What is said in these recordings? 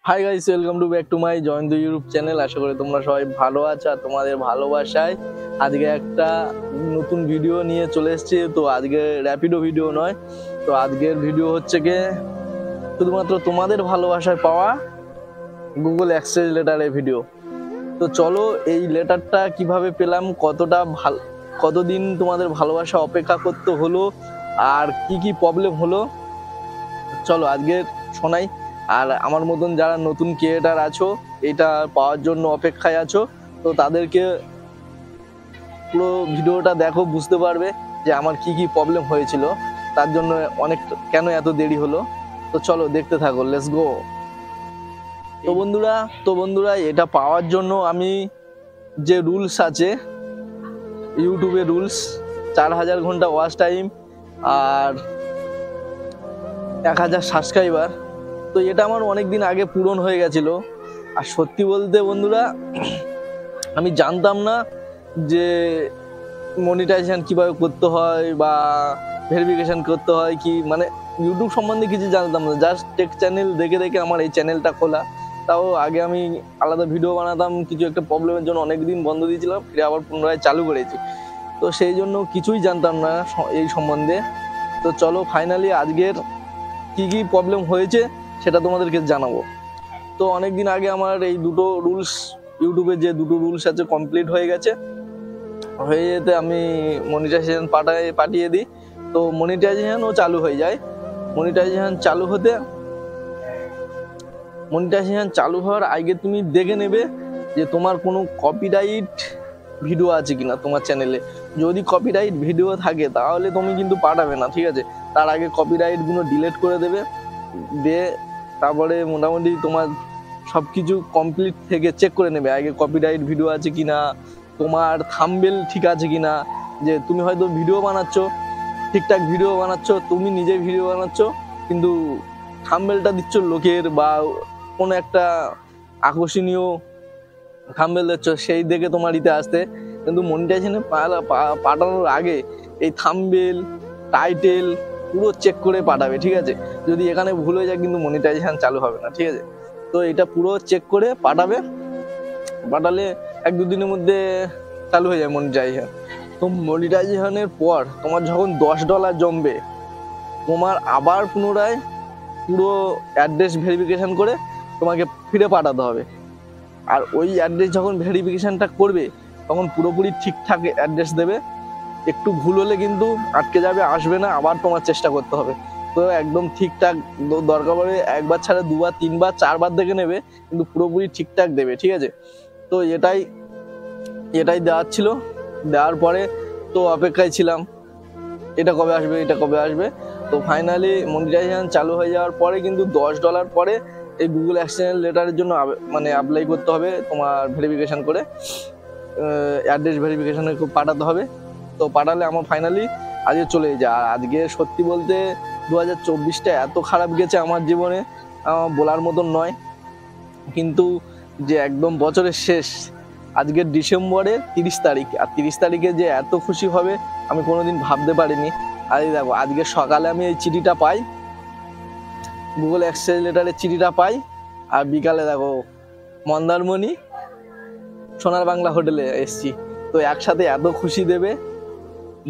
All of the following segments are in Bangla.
High guys, welcome to back to my join the YouTube channel. আশা করি তোমরা সবাই ভালো আছো আর তোমাদের ভালোবাসায় আজকে একটা নতুন ভিডিও নিয়ে চলে এসেছি। তো আজকে র্যাপিডো ভিডিও নয়, তো আজকের ভিডিও হচ্ছে গিয়ে শুধুমাত্র তোমাদের ভালোবাসায় পাওয়া গুগল এক্সচেঞ্জ লেটারের ভিডিও। তো চলো এই লেটারটা কিভাবে পেলাম, কতদিন তোমাদের ভালোবাসা অপেক্ষা করতে হলো আর কি কি প্রবলেম হলো, চলো আজকে শোনাই। আর আমার মতন যারা নতুন ক্রিয়েটার আছো, এটা পাওয়ার জন্য অপেক্ষায় আছো, তো তাদেরকে পুরো ভিডিওটা দেখো, বুঝতে পারবে যে আমার কি কি প্রবলেম হয়েছিল, তার জন্য অনেক কেন এত দেরি হলো। তো চলো দেখতে থাকো, লেটস গো। তো বন্ধুরা এটা পাওয়ার জন্য আমি যে রুলস আছে ইউটিউবে, রুলস 4000 ঘন্টা ওয়াচ টাইম আর 1000 সাবস্ক্রাইবার, তো এটা আমার অনেক দিন আগে পূরণ হয়ে গেছিল। আর সত্যি বলতে বন্ধুরা, আমি জানতাম না যে মনিটাইজেশন কিভাবে করতে হয় বা ভেরিফিকেশন করতে হয়, কি মানে ইউটিউব সম্বন্ধে কিছু জানতাম না। জাস্ট টেক চ্যানেল দেখে দেখে আমার এই চ্যানেলটা খোলা। তাও আগে আমি আলাদা ভিডিও বানাতাম, কিছু একটা প্রবলেমের জন্য অনেকদিন বন্ধ দিয়েছিলাম, ফিরে আবার পুনরায় চালু করেছি। তো সেই জন্য কিছুই জানতাম না এই সম্বন্ধে। তো চলো ফাইনালি আজকের কি কি প্রবলেম হয়েছে সেটা তোমাদেরকে জানাবো। তো অনেকদিন আগে আমার এই দুটো রুলস, ইউটিউবে যে দুটো রুলস আছে, কমপ্লিট হয়ে গেছে। হয়ে যেতে আমি মনিটাইজেশন পাঠিয়ে দিই, তো মনিটাইজেশনও চালু হয়ে যায়। মনিটাইজেশন চালু হওয়ার আগে তুমি দেখে নেবে যে তোমার কোনো কপিরাইট ভিডিও আছে কিনা তোমার চ্যানেলে। যদি কপিরাইট ভিডিও থাকে তাহলে তুমি কিন্তু পাঠাবে না, ঠিক আছে। তার আগে কপিরাইটগুলো ডিলিট করে দেবে, দিয়ে তারপরে মোটামুটি তোমার সব কিছু কমপ্লিট থেকে চেক করে নেবে আগে কপিরাইট ভিডিও আছে কিনা, তোমার থাম্বনেল ঠিক আছে কিনা। যে তুমি হয়তো ভিডিও বানাচ্ছ, ঠিকঠাক ভিডিও বানাচ্ছ, তুমি নিজে ভিডিও বানাচ্ছ, কিন্তু থাম্বনেলটা দিচ্ছ লোকের বা কোনো একটা আকর্ষণীয় থাম্বনেল দিচ্ছ, সেই দেখে তোমার ইতে আসতে। কিন্তু মনিটাইজেশনে পাঠানোর আগে এই থাম্বনেল, টাইটেল পুরো চেক করে পাঠাবে, ঠিক আছে। যদি এখানে ভুল হয়ে যায় কিন্তু মনিটাইজেশন চালু হবে না, ঠিক আছে। তো এটা পুরো চেক করে পাঠালে 1-2 দিনের মধ্যে চালু হয়ে যায় মনিটাইজেশন। তো মনিটাইজেশনের পর তোমার যখন $10 জমবে, তোমার আবার পুনরায় পুরো অ্যাড্রেস ভেরিফিকেশন করে তোমাকে ফিরে পাঠাতে হবে। আর ওই অ্যাড্রেস যখন ভেরিফিকেশনটা করবে তখন পুরোপুরি ঠিকঠাক অ্যাড্রেস দেবে। একটু ভুল হলে কিন্তু আটকে যাবে, আসবে না, আবার তোমার চেষ্টা করতে হবে। তো একদম ঠিকঠাক, দরকার পড়ে একবার ছাড়া 2বার 3বার 4বার দেখে নেবে, কিন্তু পুরোপুরি ঠিকঠাক দেবে, ঠিক আছে। তো এটাই দেওয়ার ছিল। দেওয়ার পরে তো অপেক্ষায় ছিলাম এটা কবে আসবে। তো ফাইনালি মনিটাইজেশন চালু হয়ে যাওয়ার পরে কিন্তু $10 পরে এই গুগল এক্সচেঞ্জ লেটারের জন্য মানে অ্যাপ্লাই করতে হবে, তোমার ভেরিফিকেশন করে অ্যাড্রেস ভেরিফিকেশনে পাঠাতে হবে। তো পাঠালে আমার ফাইনালি আজকে চলে যায়। আর আজকে সত্যি বলতে 2024টা এত খারাপ গেছে আমার জীবনে, বলার মতন নয়। কিন্তু যে একদম বছরের শেষ, আজকে ডিসেম্বরের 30 তারিখ, আর 30 তারিখে যে এত খুশি হবে আমি কোনোদিন ভাবতে পারিনি। আর দেখো আজকে সকালে আমি এই চিঠিটা পাই, গুগল এক্সচেঞ্জ লেটারের চিঠিটা পাই, আর বিকালে দেখো মন্দারমণি সোনার বাংলা হোটেলে এসছি। তো একসাথে এত খুশি দেবে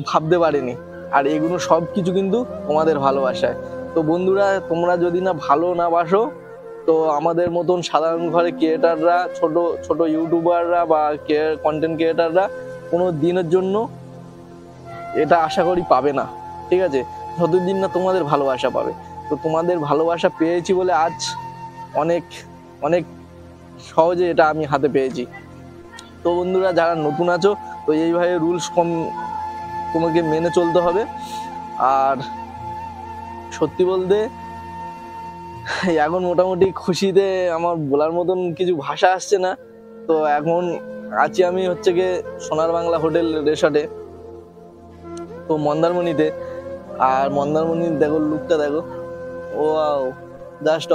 ভাবতে পারিনি। আর এগুলো সব কিছু কিন্তু তোমাদের ভালোবাসায়। তো বন্ধুরা, তোমরা যদি না ভালো না বাসো, তো আমাদের মতন সাধারণ ঘরে ক্রিয়েটাররা, ছোট ছোট ইউটিউবাররা বা কন্টেন্ট ক্রিয়েটাররা কোনো দিনের জন্য এটা আশা করি পাবে না, ঠিক আছে, যতদিন না তোমাদের ভালোবাসা পাবে। তো তোমাদের ভালোবাসা পেয়েছি বলে আজ অনেক অনেক সহজে এটা আমি হাতে পেয়েছি। তো বন্ধুরা, যারা নতুন আছো, তো এইভাবে রুলস তোমাকে মেনে চলতে হবে। আর সত্যি বলতে এখন মোটামুটি খুশিতে আমার বলার মতন কিছু ভাষা আসছে না। তো এখন আছি আমি হচ্ছে গিয়ে সোনার বাংলা হোটেল রিসর্টে, তো মন্দারমণিতে। আর মন্দারমণির দেখো লুকটা দেখো, ও জাস্ট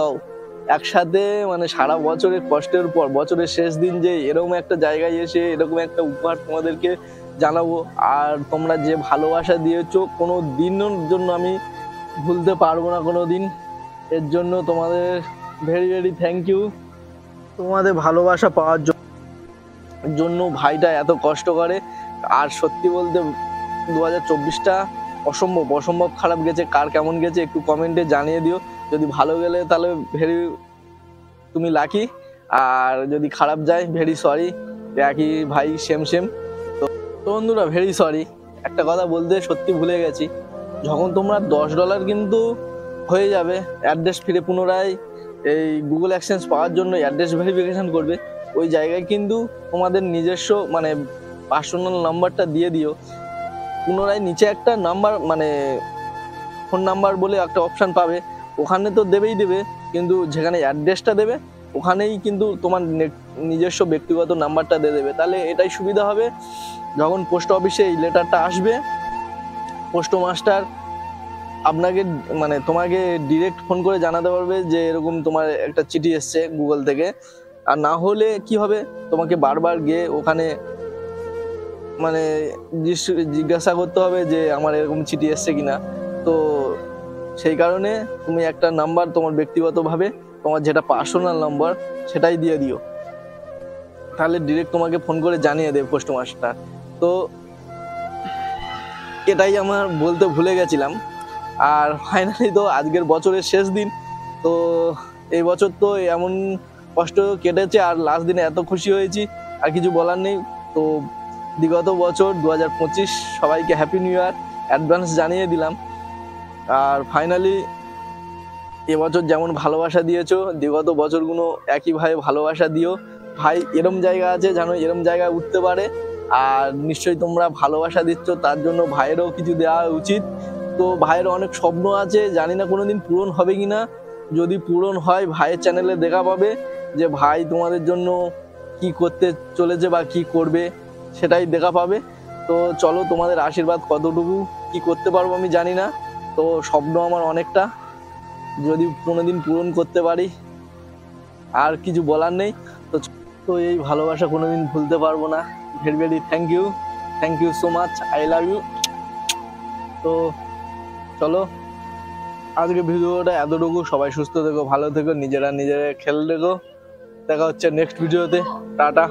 একসাথে মানে সারা বছরের কষ্টের পর বছরের শেষ দিন যে এরকম একটা জায়গায় এসে এরকম একটা উপহার তোমাদেরকে জানাবো। আর তোমরা যে ভালোবাসা দিয়েছো কোনো দিনের জন্য আমি ভুলতে পারবো না কোনো দিন। এর জন্য তোমাদের ভেরি ভেরি থ্যাংক ইউ তোমাদের ভালোবাসা পাওয়ার জন্য। ভাইটা এত কষ্ট করে। আর সত্যি বলতে 2024টা অসম্ভব খারাপ গেছে। কার কেমন গেছে একটু কমেন্টে জানিয়ে দিও। যদি ভালো গেলে তাহলে ভেরি তুমি লাকি, আর যদি খারাপ যায় ভেরি সরি। একই ভাই, সেম। তো বন্ধুরা ভেরি সরি, একটা কথা বলতে সত্যি ভুলে গেছি। যখন তোমরা $10 কিন্তু হয়ে যাবে অ্যাড্রেস ফিরে পুনরায় এই গুগল অ্যাডসেন্স পাওয়ার জন্য অ্যাড্রেস ভেরিফিকেশন করবে, ওই জায়গায় কিন্তু তোমাদের নিজস্ব মানে পার্সোনাল নাম্বারটা দিয়ে দিও। পুনরায় নিচে একটা নাম্বার মানে ফোন নাম্বার বলে একটা অপশান পাবে, ওখানে তো দেবে, কিন্তু যেখানে অ্যাড্রেসটা দেবে ওখানেই কিন্তু তোমার নিজস্ব ব্যক্তিগত নাম্বারটা দিয়ে দেবে। তাহলে এটাই সুবিধা হবে। যখন পোস্ট অফিসে এই লেটারটা আসবে, পোস্ট মাস্টার আপনাকে মানে তোমাকে ডিরেক্ট ফোন করে জানাতে পারবে যে এরকম তোমার একটা চিঠি এসছে গুগল থেকে। আর না হলে কি হবে, তোমাকে বারবার গিয়ে ওখানে মানে জিজ্ঞাসা করতে হবে যে আমার এরকম চিঠি এসছে কিনা। তো সেই কারণে তুমি একটা নাম্বার তোমার ব্যক্তিগতভাবে তোমার যেটা পার্সোনাল নাম্বার সেটাই দিয়ে দিও, তাহলে ডিরেক্ট তোমাকে ফোন করে জানিয়ে দেবে পোস্ট মাস্টার। তো এটাই আমার বলতে ভুলে গেছিলাম। আর ফাইনালি তো আজকের বছরের শেষ দিন, তো এই বছর তো এমন কষ্ট কেটেছে, আর লাস্ট দিনে এত খুশি হয়েছি আর কিছু বলার নেই। তো বিগত বছর 2025 সবাইকে হ্যাপি নিউ ইয়ার অ্যাডভান্স জানিয়ে দিলাম। আর ফাইনালি এবছর যেমন ভালোবাসা দিয়েছো, বিগত বছরগুলো একইভাবে ভালোবাসা দিও। ভাই এরম জায়গা আছে যেন এরম জায়গায় উঠতে পারে, আর নিশ্চয়ই তোমরা ভালোবাসা দিচ্ছ, তার জন্য ভাইয়েরও কিছু দেওয়া উচিত। তো ভাইয়ের অনেক স্বপ্ন আছে, জানি না কোনোদিন পূরণ হবে কিনা। যদি পূরণ হয় ভাইয়ের চ্যানেলে দেখা পাবে যে ভাই তোমাদের জন্য কি করতে চলেছে বা কি করবে, সেটাই দেখা পাবে। তো চলো, তোমাদের আশীর্বাদ কতটুকু কি করতে পারবো আমি জানি না। তো স্বপ্ন আমার অনেকটা, যদি কোনোদিন পূরণ করতে পারি আর কিছু বলার নেই। তো এই ভালোবাসা কোনোদিন ভুলতে পারবো না। Very very thank you so much, I love you. তো চলো, আজকে ভিডিওটা এতটুকু। সবাই সুস্থ থেকো, ভালো থেকো, নিজেরা খেয়াল রেখো। দেখা হচ্ছে নেক্সট ভিডিওতে। টাটা।